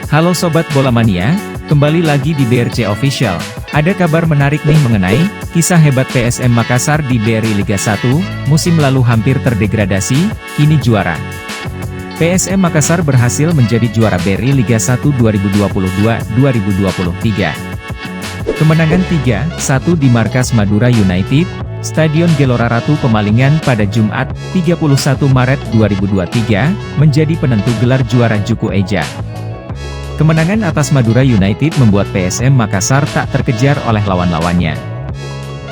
Halo Sobat Bola Mania, kembali lagi di BRC Official. Ada kabar menarik nih mengenai kisah hebat PSM Makassar di BRI Liga 1, musim lalu hampir terdegradasi, kini juara. PSM Makassar berhasil menjadi juara BRI Liga 1 2022-2023. Kemenangan 3-1 di markas Madura United, Stadion Gelora Ratu Pemalingan pada Jumat, 31 Maret 2023, menjadi penentu gelar juara Juku Eja. Kemenangan atas Madura United membuat PSM Makassar tak terkejar oleh lawan-lawannya.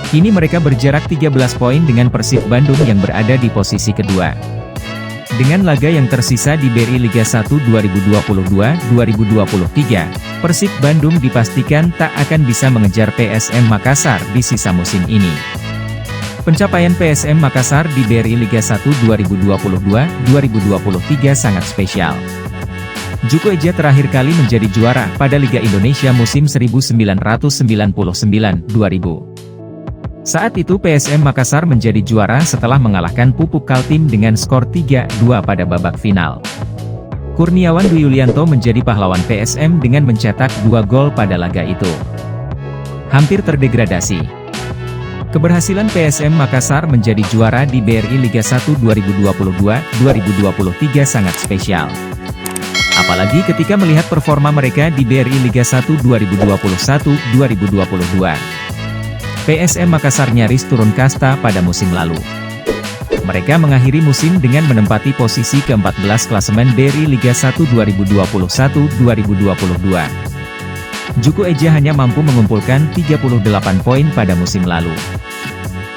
Kini mereka berjarak 13 poin dengan Persib Bandung yang berada di posisi kedua. Dengan laga yang tersisa di BRI Liga 1 2022-2023, Persib Bandung dipastikan tak akan bisa mengejar PSM Makassar di sisa musim ini. Pencapaian PSM Makassar di BRI Liga 1 2022-2023 sangat spesial. Juku Eja terakhir kali menjadi juara pada Liga Indonesia musim 1999-2000. Saat itu PSM Makassar menjadi juara setelah mengalahkan Pupuk Kaltim dengan skor 3-2 pada babak final. Kurniawan Dwi Yulianto menjadi pahlawan PSM dengan mencetak 2 gol pada laga itu. Hampir terdegradasi. Keberhasilan PSM Makassar menjadi juara di BRI Liga 1 2022-2023 sangat spesial. Apalagi ketika melihat performa mereka di BRI Liga 1 2021-2022. PSM Makassar nyaris turun kasta pada musim lalu. Mereka mengakhiri musim dengan menempati posisi ke-14 klasemen BRI Liga 1 2021-2022. Juku Eja hanya mampu mengumpulkan 38 poin pada musim lalu.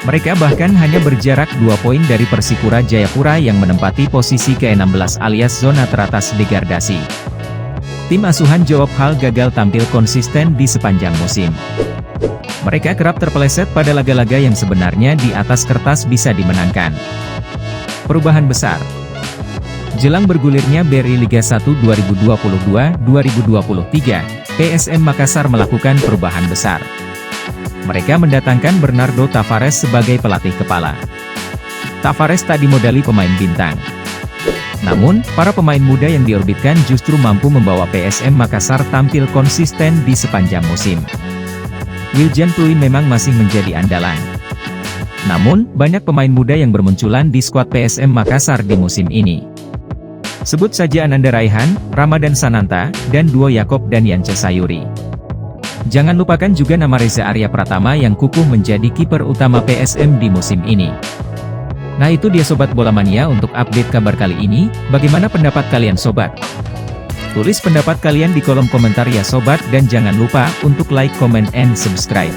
Mereka bahkan hanya berjarak 2 poin dari Persipura Jayapura yang menempati posisi ke-16 alias zona teratas degradasi. Tim asuhan Joop Hal gagal tampil konsisten di sepanjang musim. Mereka kerap terpeleset pada laga-laga yang sebenarnya di atas kertas bisa dimenangkan. Perubahan besar. Jelang bergulirnya BRI Liga 1 2022-2023, PSM Makassar melakukan perubahan besar. Mereka mendatangkan Bernardo Tavares sebagai pelatih kepala. Tavares tak dimodali pemain bintang. Namun, para pemain muda yang diorbitkan justru mampu membawa PSM Makassar tampil konsisten di sepanjang musim. Wiljan Pluy memang masih menjadi andalan. Namun, banyak pemain muda yang bermunculan di skuad PSM Makassar di musim ini. Sebut saja Ananda Raihan, Ramadan Sananta, dan duo Yakob dan Yance Sayuri. Jangan lupakan juga nama Reza Arya Pratama yang kukuh menjadi kiper utama PSM di musim ini. Nah itu dia Sobat Bola Mania untuk update kabar kali ini, bagaimana pendapat kalian Sobat? Tulis pendapat kalian di kolom komentar ya Sobat dan jangan lupa untuk like, comment, and subscribe.